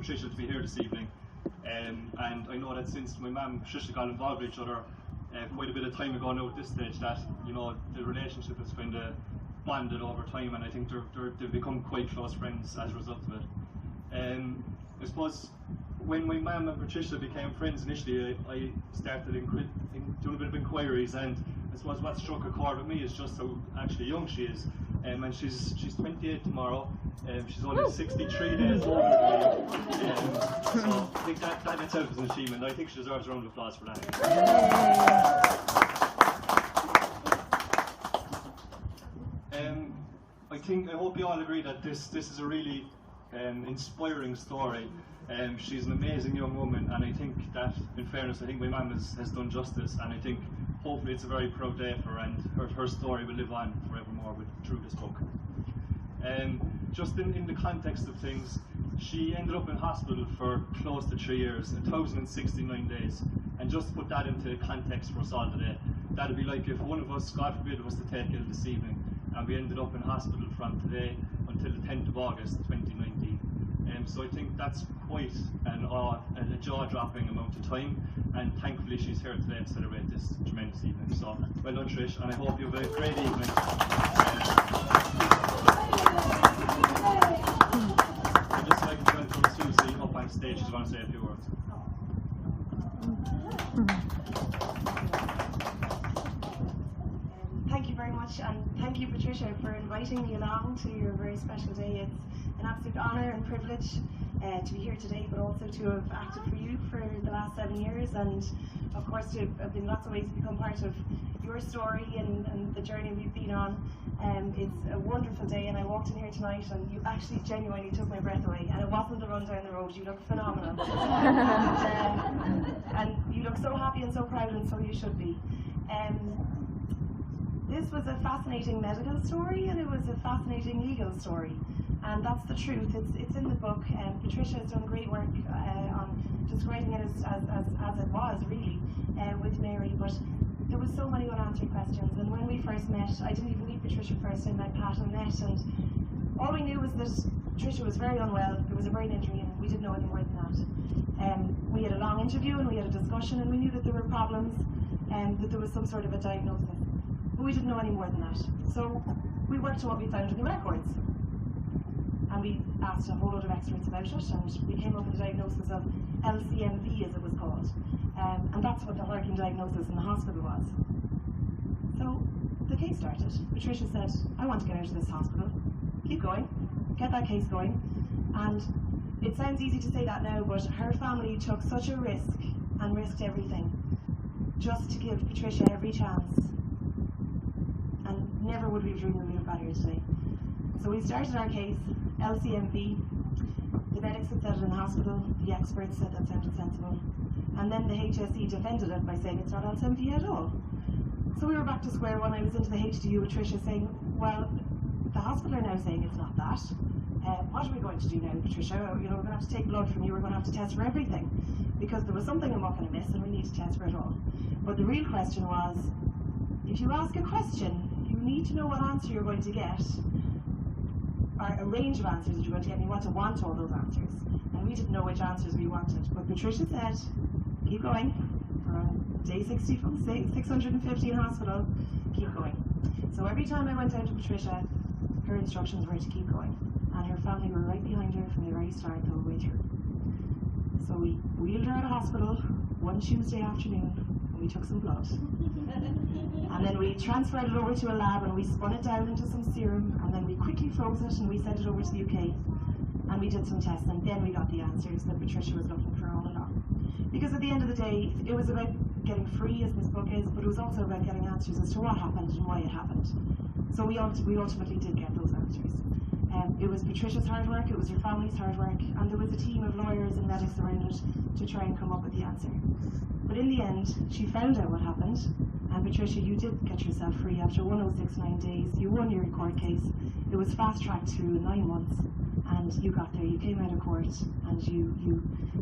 Patricia to be here this evening. And I know that since my mum and Patricia got involved with each other quite a bit of time ago now at this stage, that the relationship has kind of bonded over time, and I think they've become quite close friends as a result of it. I suppose when my mum and Patricia became friends initially, I started doing a bit of inquiries, and I suppose what struck a chord with me is just how actually young she is. And she's 28 tomorrow. She's only 63 days older than me. So I think that in itself is an achievement. I think she deserves a round of applause for that. I hope you all agree that this is a really inspiring story. She's an amazing young woman, and I think that, in fairness, I think my mum has done justice, and I think hopefully it's a very proud day for her, and her story will live on forevermore through this book. Just in the context of things, she ended up in hospital for close to 3 years, 1,069 days, and just to put that into context for us all today, that would be like if one of us, God forbid, was to take ill this evening, and we ended up in hospital from today until the 10th of August 2019. So I think that's quite a jaw-dropping amount of time, and thankfully she's here today to celebrate this tremendous evening. So well done, Trish, and I hope you have a great evening. I'd just like to welcome Susie up on stage. She's going to say a few words. Thank you very much, and thank you, Patricia, for inviting me along to your very special day. It's an absolute honour and privilege to be here today, but also to have acted for you for the last 7 years, and of course to have in lots of ways become part of your story and the journey we've been on. It's a wonderful day, and I walked in here tonight and you actually genuinely took my breath away, and it wasn't the run down the road. You look phenomenal. And you look so happy and so proud, and so you should be. This was a fascinating medical story, and it was a fascinating legal story, and that's the truth. It's in the book, and Patricia has done great work on describing it as it was, really, with Mary, but there was so many unanswered questions. And when we first met, I didn't even meet Patricia first, I met Pat and Annette, and all we knew was that Patricia was very unwell. There was a brain injury, and we didn't know any more than that. We had a long interview, and we had a discussion, and we knew that there were problems, and that there was some sort of a diagnosis. But we didn't know any more than that. So we worked on what we found in the records. And we asked a whole load of experts about it, and we came up with a diagnosis of LCMV, as it was called. And that's what the working diagnosis in the hospital was. So the case started. Patricia said, I want to get out of this hospital. Keep going. Get that case going. And it sounds easy to say that now, but her family took such a risk and risked everything just to give Patricia every chance. And never would we have dreamed that we would have got here today. So we started our case, LCMV. The medics had said it in the hospital, the experts said that sounded sensible. And then the HSE defended it by saying it's not LCMV at all. So we were back to square one. I was into the HDU with Patricia saying, well, the hospital are now saying it's not that. What are we going to do now, Patricia? We're going to have to take blood from you, we're going to have to test for everything. Because there was something I'm not going to miss, and we need to test for it all. But the real question was, if you ask a question, you need to know what answer you're going to get, or a range of answers that you're going to get, and you want to want all those answers. And we didn't know which answers we wanted. But Patricia said, keep going. For day 650 in hospital, keep going. So every time I went down to Patricia, her instructions were to keep going. And her family were right behind her from the very start the whole way through. So we wheeled her out of hospital one Tuesday afternoon, and we took some blood. And then we transferred it over to a lab, and we spun it down into some serum, and then we quickly froze it, and we sent it over to the UK. And we did some tests, and then we got the answers that Patricia was looking for all along. Because at the end of the day, it was about getting free, as this book is, but it was also about getting answers as to what happened and why it happened. So we ultimately did get those answers. It was Patricia's hard work, it was her family's hard work, and there was a team of lawyers and medics around it to try and come up with the answer. But in the end, she found out what happened, and Patricia, you did get yourself free after 1069 days. You won your court case. It was fast-tracked through in 9 months, and you got there. You came out of court, and you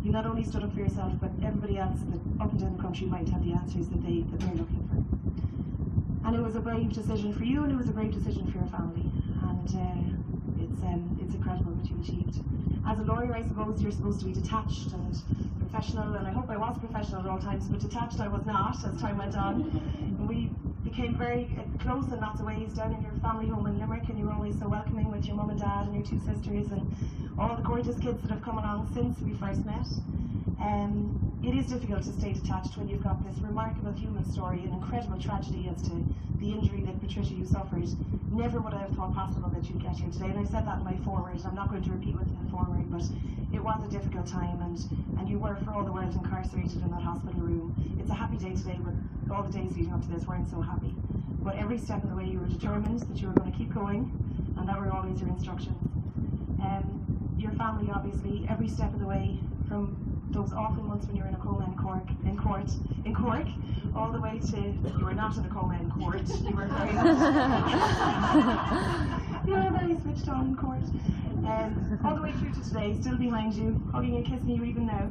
not only stood up for yourself, but everybody else that up and down the country might have the answers that they're looking for. And it was a brave decision for you, and it was a brave decision for your family. And it's incredible what you achieved. As a lawyer, I suppose you're supposed to be detached and professional, and I hope I was professional at all times, but detached I was not as time went on. And we became very close in lots of ways down in your family home in Limerick, and you were always so welcoming with your mum and dad and your two sisters and all the gorgeous kids that have come along since we first met. It is difficult to stay detached when you've got this remarkable human story, an incredible tragedy as to the injury that Patricia you suffered. Never would I have thought possible that you'd get here today, and I said that in my foreword. I'm not going to repeat what's in the foreword, but it was a difficult time, and you were for all the world incarcerated in that hospital room. It's a happy day today, but all the days leading up to this weren't so happy. But every step of the way you were determined that you were going to keep going, and that were always your instructions. Your family, obviously, every step of the way, from those awful months when you were in a coma in Cork, all the way to, you were not in a coma in court, you were very you were very switched on in court. All the way through to today, still behind you, hugging and kissing you even now.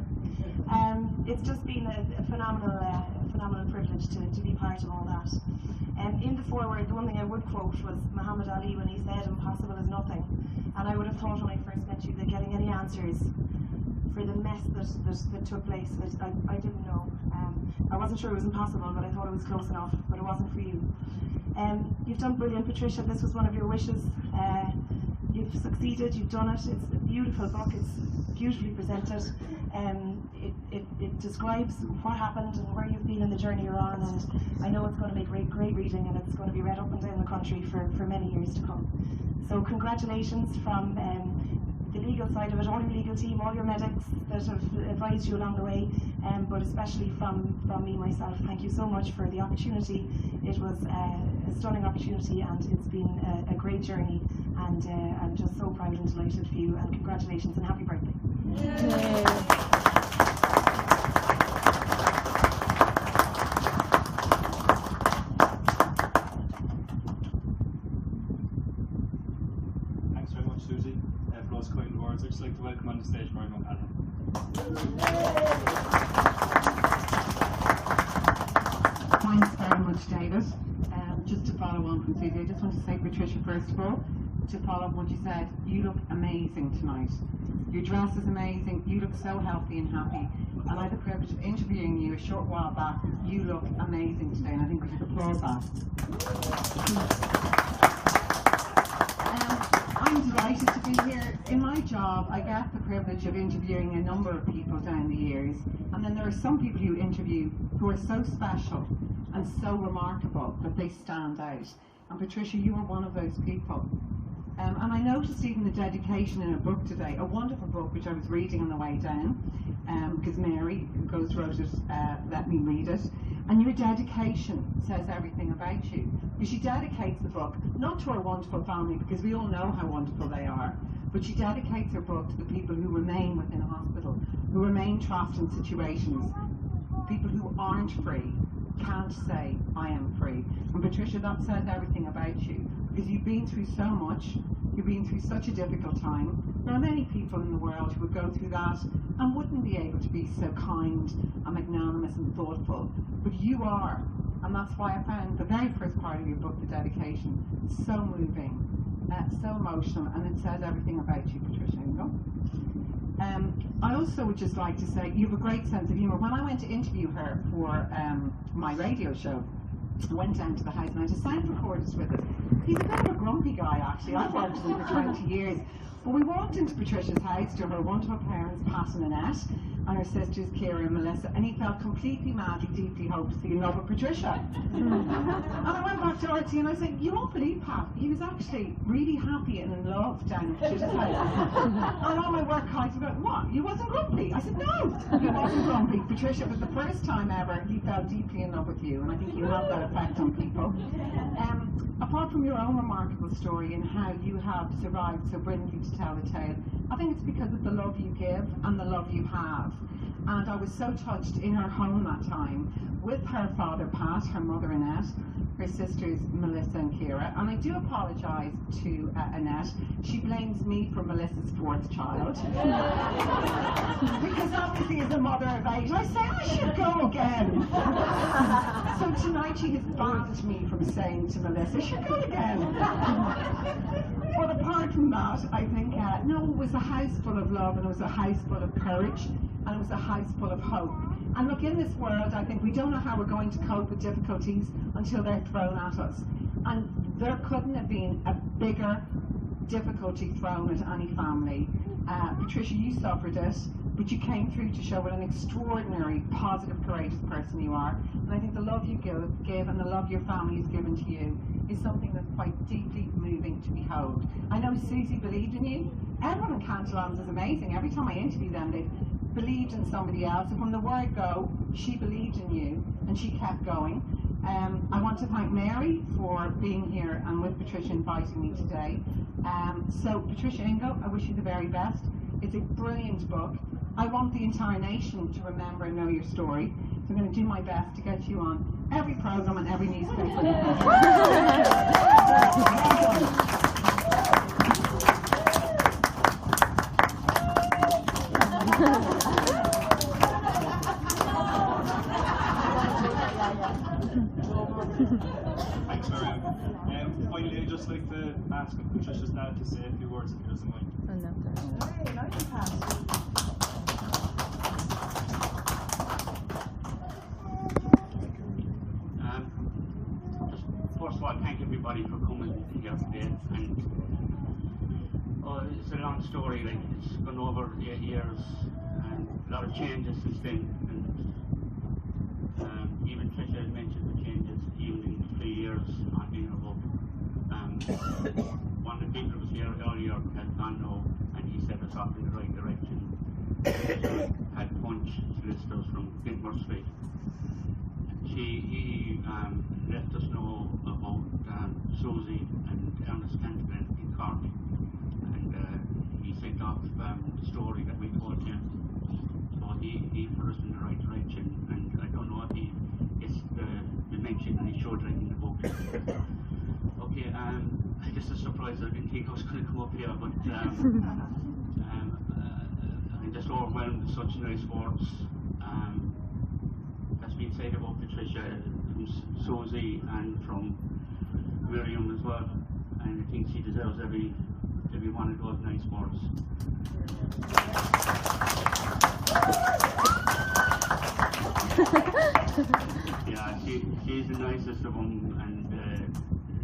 It's just been a phenomenal privilege to be part of all that. In the foreword, the one thing I would quote was Muhammad Ali when he said, "Impossible is nothing." And I would have thought when I first met you that getting any answers for the mess that took place, I didn't know. I wasn't sure it was impossible, but I thought it was close enough, but it wasn't for you. You've done brilliant, Patricia. This was one of your wishes. You've succeeded, you've done it. It's a beautiful book, it's beautifully presented. It describes what happened and where you've been in the journey you're on, and I know it's going to make great reading, and it's going to be read up and down the country for many years to come. So congratulations from the legal side of it, all your legal team, all your medics that have advised you along the way, but especially from me myself. Thank you so much for the opportunity. It was a stunning opportunity, and it's been a great journey, and I'm just so proud and delighted for you, and congratulations and happy birthday. Yay. Kind words. I'd just like to welcome on the stage Mary McAllen. Thanks very much, David. Just to follow on from Susie, I just want to say, Patricia, first of all, to follow up what you said, you look amazing tonight. Your dress is amazing, you look so healthy and happy, and I had the privilege of interviewing you a short while back. You look amazing today, and I think we should applaud that. I'm delighted to be here. In my job, I get the privilege of interviewing a number of people down the years, and then there are some people you interview who are so special and so remarkable that they stand out. And Patricia, you are one of those people. And I noticed even the dedication in a book today, a wonderful book which I was reading on the way down, because Mary, who ghostwrote it, let me read it. And your dedication says everything about you. Because she dedicates the book, not to her wonderful family, because we all know how wonderful they are, but she dedicates her book to the people who remain within hospital, who remain trapped in situations, people who aren't free, can't say, I am free. And Patricia, that says everything about you, because you've been through so much, you've been through such a difficult time. There are many people in the world who would go through that and wouldn't be able to be so kind and magnanimous and thoughtful, but you are. And that's why I found the very first part of your book, the dedication, so moving, so emotional, and it says everything about you, Patricia Ingle. I also would just like to say, you have a great sense of humour. When I went to interview her for my radio show, I went down to the house and I had a sound recordist with us. He's a bit of a grumpy guy, actually. I've worked with him for 20 years. But we walked into Patricia's house to her wonderful parents, Pat and Annette, and her sisters, Ciara and Melissa, and he felt completely, madly, deeply hopelessly in love with Patricia. And I went back to Archie and I said, you won't believe, Pat, he was actually really happy and in love down at Patricia's house. And all my work colleagues were going, what, you wasn't grumpy? I said, no, he wasn't grumpy. Patricia, was the first time ever he felt deeply in love with you, and I think you have that effect on people. Apart from your own remarkable story and how you have survived so brilliantly to tell the tale, I think it's because of the love you give and the love you have. And I was so touched in her home that time with her father Pat, her mother Annette, her sisters Melissa and Ciara, and I do apologise to Annette. She blames me for Melissa's fourth child. Because obviously as a mother of 8, I say I should go again. So tonight she has banned me from saying to Melissa, I should go again. But apart from that, I think, no, it was a house full of love, and it was a house full of courage, and it was a house full of hope. And look, in this world, I think we don't know how we're going to cope with difficulties until they're thrown at us. And there couldn't have been a bigger difficulty thrown at any family. Patricia, you suffered it, but you came through to show what an extraordinary, positive, courageous person you are. And I think the love you give and the love your family has given to you is something that's quite deeply moving to behold. I know Susie believed in you. Everyone in Cantalons is amazing. Every time I interview them, they believed in somebody else. And from the word go, she believed in you, and she kept going. I want to thank Mary for being here and with Patricia inviting me today. So Patricia, Ingle, I wish you the very best. It's a brilliant book. I want the entire nation to remember and know your story. So I'm going to do my best to get you on every programme and every newspaper in the country. Thanks, Marianne. Finally, I'd just like to ask Patricia's dad to say a few words if he doesn't mind. First of all, thank everybody for coming here today. And it's a long story, like it's gone over 8 years, and a lot of changes since then. And even Tricia mentioned the changes, even in 3 years on being her book. One of the people who was here earlier had gone now, and he set us off in the right direction. Had Punch solicitors from Gilmore Street. He let us know about Susie and Ernest Cantwell in Cork, and he sent off the story that we told him. So he put us in the right direction, and I don't know if he gets the mention, and he showed it in the book. Okay, I just a surprise. I didn't think I was going to come up here, but I'm just overwhelmed with such nice words. That's been said about Patricia, from Susie and from Miriam as well, and I think she deserves every one of those nice words. Yeah, she's the nicest of them, and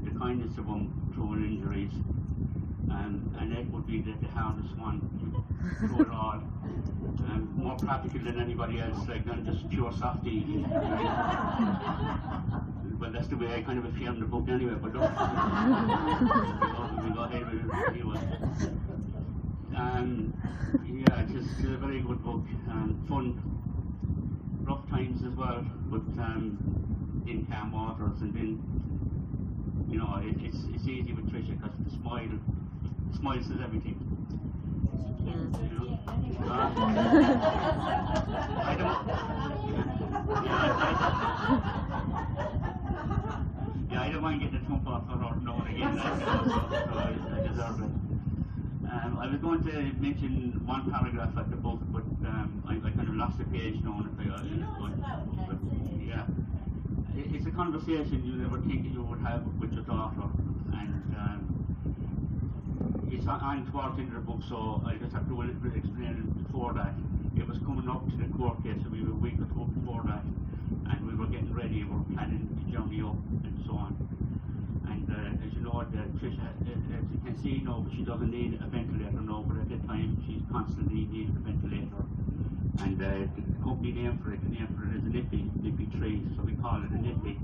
the kindest of them through injuries, and that would be the hardest one through it all. More practical than anybody else, like I'm just pure softy. Well, that's the way I kind of appear in the book anyway, but look, we got ahead with it anyway. Yeah, it's just a very good book, fun, rough times as well, but in calm waters, and then, you know, it's easy with Tricia because the smile says everything. I don't mind getting a thump off her now and again, so I deserve it. I was going to mention one paragraph at the book, but I kind of lost the page now. But yeah, it's a conversation you never think you would have with your daughter, and it's on towards the end of the book, so I just have to explain it before that. It was coming up to the court case, so we were a week or two before that, and we were getting ready, we were planning the journey up and so on. And as you know, Tricia, as you can see now, she doesn't need a ventilator now, but at that time she constantly needed a ventilator. And the company name for it is a Nippy tree, so we call it a Nippy.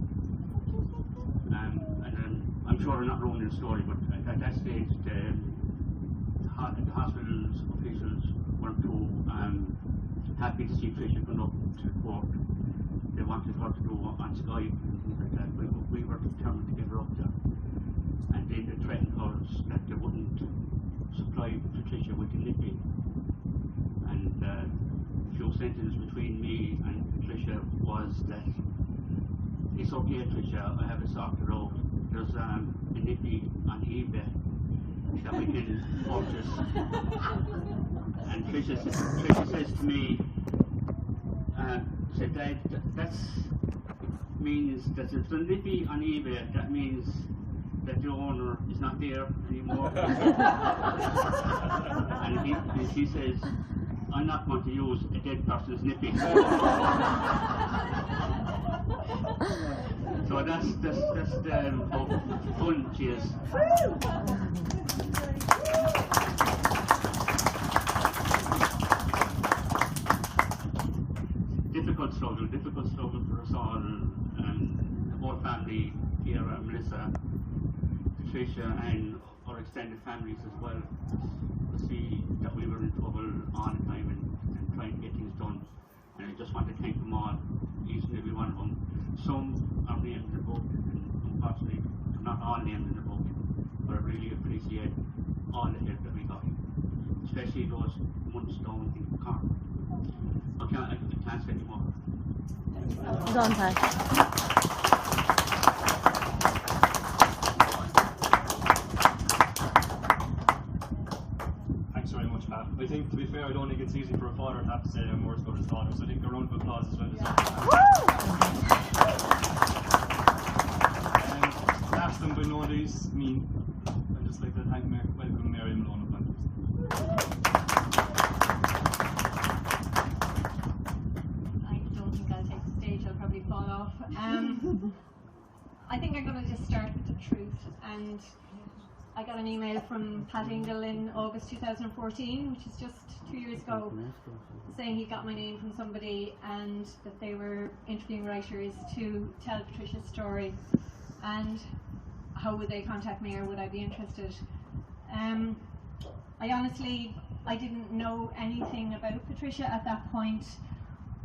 And I'm sure I'm not ruining the story, but at that stage, the hospital's officials weren't too happy to see Tricia going up to the court. They wanted her to go on Skype and things like that. We were determined to get her up there. And then they threatened her that they wouldn't supply Patricia with the Nippy. And the few sentences between me and Patricia was that it's okay, Tricia, I have it sorted out. There's a Nippy on eBay that we can purchase. And Tricia says to me, said, Dad, that means that if there's a Nippy on eBay, that means that the owner is not there anymore. And he says, I'm not going to use a dead person's nipping. So that's how fun she is. Difficult struggle for us all, and the whole family here, Melissa, Patricia, and our extended families as well, to see that we were in trouble all the time and trying to get things done. And I just want to thank them all, each and every one of them. Some are named in the book, and unfortunately not all named in the book, but I really appreciate all the help that we got, especially those months down in Cork. I can't say anymore. Don't I? Thanks very much, Pat. I think, to be fair, I don't think it's easy for a father to have to say words about his daughter, so I think a round of applause as well. Last and by no least, I'd just like to welcome Mary Malone up on fall off. I think I'm going to just start with the truth. And I got an email from Pat Ingle in August 2014, which is just 2 years ago, saying he got my name from somebody and that they were interviewing writers to tell Patricia's story. And how would they contact me, or would I be interested? I didn't know anything about Patricia at that point,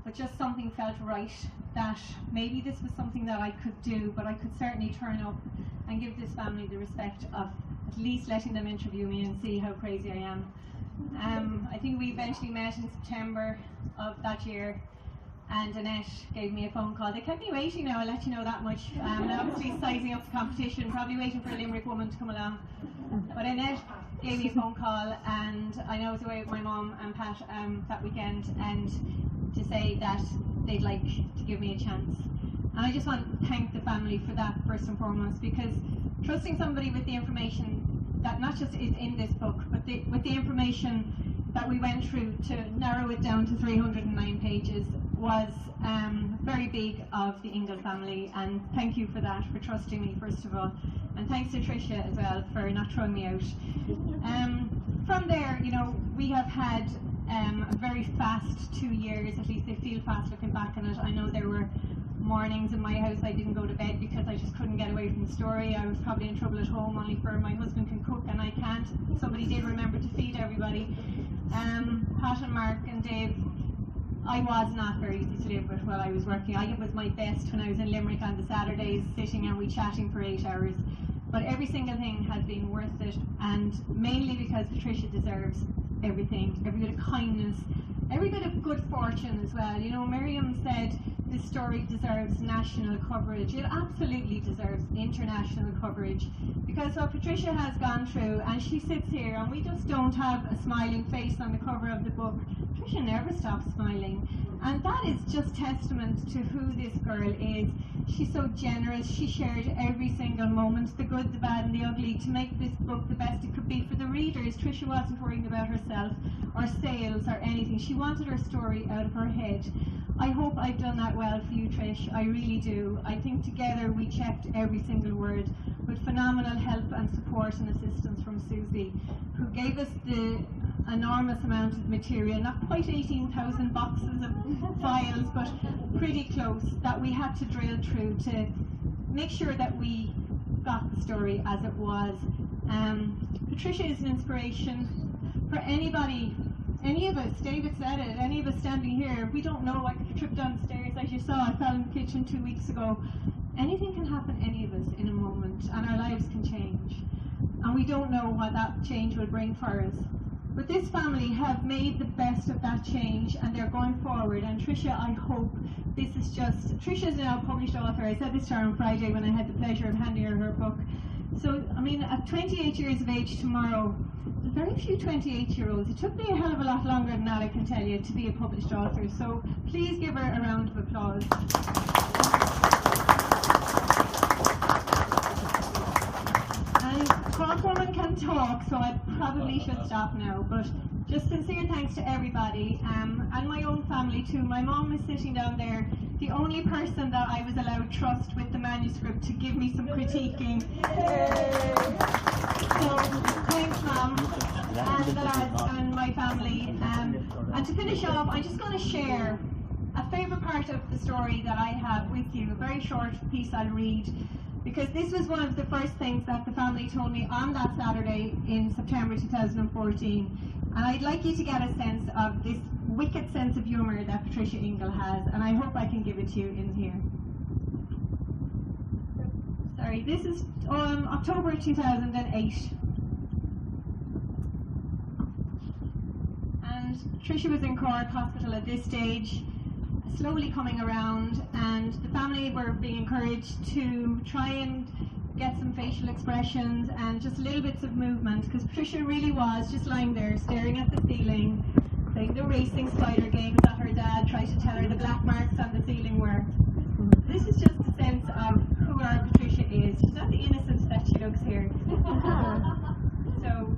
but just something felt right, that maybe this was something that I could do, but I could certainly turn up and give this family the respect of at least letting them interview me and see how crazy I am. I think we eventually met in September of that year, and Annette gave me a phone call. They kept me waiting now, I'll let you know that much. Obviously sizing up the competition, probably waiting for a Limerick woman to come along. But Annette gave me a phone call, and I know I was away with my mum and Pat that weekend, and to say that they'd like to give me a chance. And I just want to thank the family for that first and foremost, because trusting somebody with the information that not just is in this book, but with the information that we went through to narrow it down to 309 pages was very big of the Ingle family, and thank you for that, for trusting me first of all, and thanks to Patricia as well for not throwing me out. From there, we have had a very fast 2 years, at least they feel fast looking back on it. I know there were mornings in my house I didn't go to bed because I just couldn't get away from the story. I was probably in trouble at home, only for my husband can cook and I can't. Somebody did remember to feed everybody. Pat and Mark and Dave, I was not very easy to live with while I was working. I was my best when I was in Limerick on the Saturdays, sitting and we chatting for 8 hours. But every single thing has been worth it, and mainly because Patricia deserves everything, every bit of kindness, every bit of good fortune as well. Miriam said this story deserves national coverage. It absolutely deserves international coverage, because what Patricia has gone through, and she sits here and we just don't have a smiling face on the cover of the book. Patricia never stops smiling, and that is just testament to who this girl is. She's so generous. She shared every single moment, the good, the bad and the ugly, to make this book the best it could be for the readers. Tricia wasn't worrying about herself or sales or anything. She wanted her story out of her head. I hope I've done that well for you, Trish. I really do. I think together we checked every single word, with phenomenal help and support and assistance from Susie, who gave us the enormous amount of material, not quite 18,000 boxes of files, but pretty close, that we had to drill through to make sure that we got the story as it was. Patricia is an inspiration for anybody, any of us. David said it, any of us standing here. We don't know, like a trip down the stairs, as you saw, I fell in the kitchen 2 weeks ago. Anything can happen, any of us, in a moment, and our lives can change. And we don't know what that change will bring for us. But this family have made the best of that change, and they're going forward. And Tricia, I hope this is just... Tricia is now a published author. I said this to her on Friday when I had the pleasure of handing her book. So, at 28 years of age tomorrow, very few 28-year-olds. It took me a hell of a lot longer than that, I can tell you, to be a published author. So please give her a round of applause. That woman can talk, so I probably should stop now. But just sincere thanks to everybody, and my own family too. My mom is sitting down there, the only person that I was allowed trust with the manuscript to give me some critiquing. So thanks, Mom, and the lads and my family. And to finish off, I'm just going to share a favourite part of the story that I have with you, a very short piece I'll read, because this was one of the first things that the family told me on that Saturday in September 2014. And I'd like you to get a sense of this wicked sense of humour that Patricia Ingle has, and I hope I can give it to you in here. Sorry, this is October 2008. And Patricia was in Cork Hospital at this stage, slowly coming around, and the family were being encouraged to try and get some facial expressions and just little bits of movement, because Patricia really was just lying there staring at the ceiling, playing the racing spider games that her dad tried to tell her the black marks on the ceiling were. This is just a sense of who our Patricia is. She's not the innocent that she looks here. So,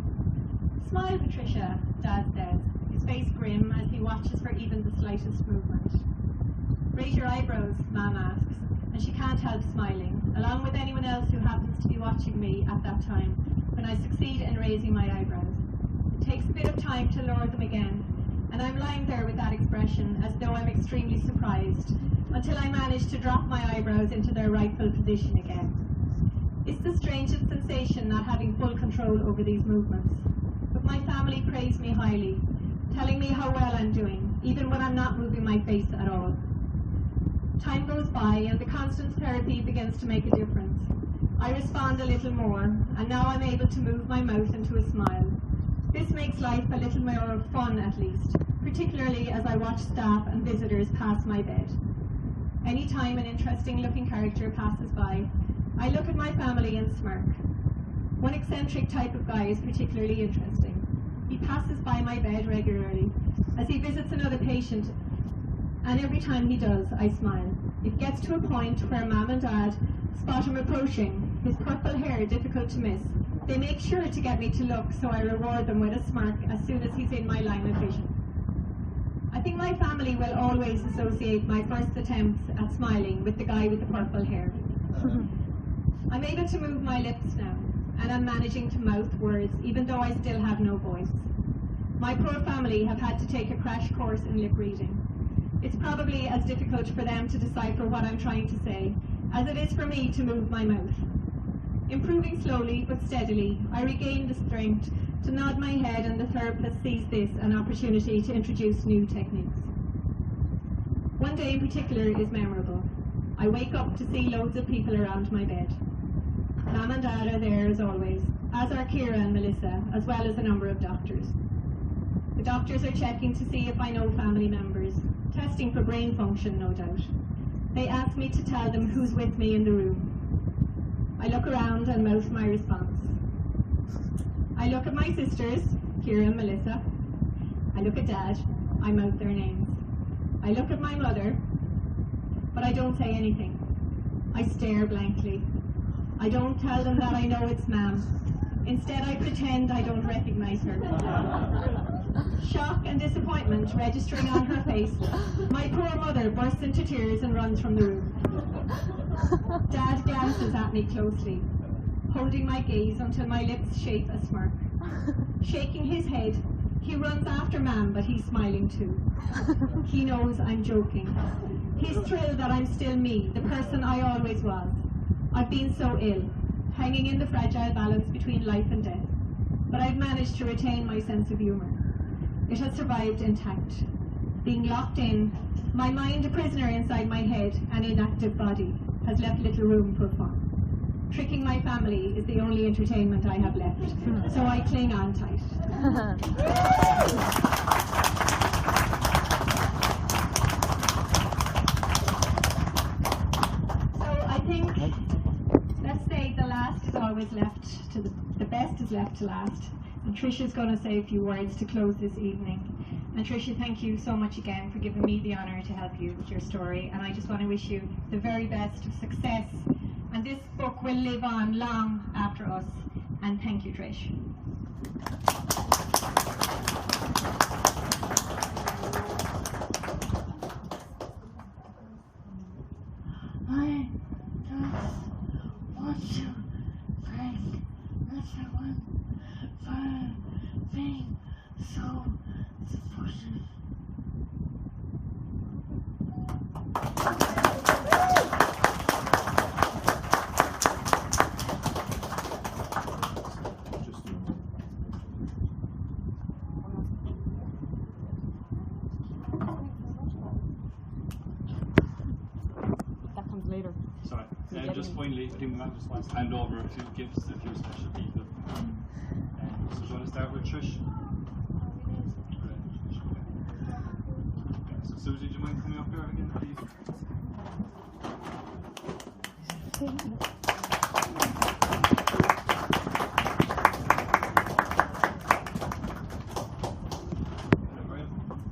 smile, Patricia, Dad says, his face grim as he watches for even the slightest movement. Raise your eyebrows, Mom asks, and she can't help smiling, along with anyone else who happens to be watching me at that time, when I succeed in raising my eyebrows. It takes a bit of time to lower them again, and I'm lying there with that expression as though I'm extremely surprised, until I manage to drop my eyebrows into their rightful position again. It's the strangest sensation not having full control over these movements. But my family praise me highly, telling me how well I'm doing, even when I'm not moving my face at all. Time goes by and the constant therapy begins to make a difference. I respond a little more, and now I'm able to move my mouth into a smile. This makes life a little more fun at least, particularly as I watch staff and visitors pass my bed. Any time an interesting looking character passes by, I look at my family and smirk. One eccentric type of guy is particularly interesting. He passes by my bed regularly as he visits another patient, and every time he does, I smile. It gets to a point where Mom and Dad spot him approaching, his purple hair difficult to miss. They make sure to get me to look, so I reward them with a smirk as soon as he's in my line of vision. I think my family will always associate my first attempts at smiling with the guy with the purple hair. I'm able to move my lips now, and I'm managing to mouth words even though I still have no voice. My poor family have had to take a crash course in lip reading. It's probably as difficult for them to decipher what I'm trying to say as it is for me to move my mouth. Improving slowly but steadily, I regain the strength to nod my head, and the therapist sees this an opportunity to introduce new techniques. One day in particular is memorable. I wake up to see loads of people around my bed. Mom and Dad are there as always, as are Kira and Melissa, as well as a number of doctors. The doctors are checking to see if I know family members, testing for brain function, no doubt. They ask me to tell them who's with me in the room. I look around and mouth my response. I look at my sisters, Kira and Melissa. I look at Dad, I mouth their names. I look at my mother, but I don't say anything. I stare blankly. I don't tell them that I know it's Ma'am. Instead, I pretend I don't recognize her. Shock and disappointment registering on her face, my poor mother bursts into tears and runs from the room. Dad glances at me closely, holding my gaze until my lips shape a smirk. Shaking his head, he runs after Ma'am, but he's smiling too. He knows I'm joking. He's thrilled that I'm still me, the person I always was. I've been so ill, hanging in the fragile balance between life and death, but I've managed to retain my sense of humour. It has survived intact. Being locked in, my mind a prisoner inside my head, an inactive body, has left little room for fun. Tricking my family is the only entertainment I have left, so I cling on tight. So I think, let's say the last is always left to the best is left to last. And Tricia's going to say a few words to close this evening. And Tricia, thank you so much again for giving me the honour to help you with your story. And I just want to wish you the very best of success. And this book will live on long after us. And thank you, Trish. I just want to thank everyone for being so supportive. That comes later. Sorry. Just finally, I think we might just want to hand over a few gifts to a few special people. So do you want to start with Trish? Great. Okay, so Susie, do you mind coming up here again, please? Graham, do you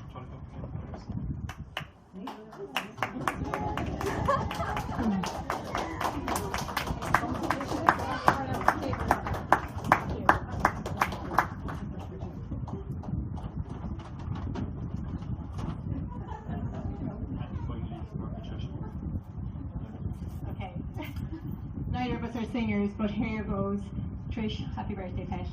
want to come again, Okay. Neither of us are singers, but here goes. Trish, happy birthday, Pet.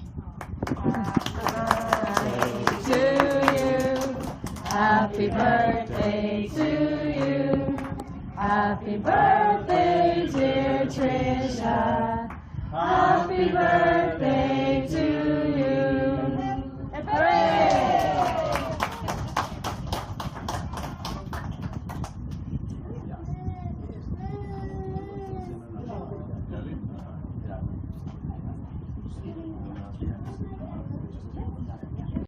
Happy birthday to you. Happy birthday, dear Trisha. Happy birthday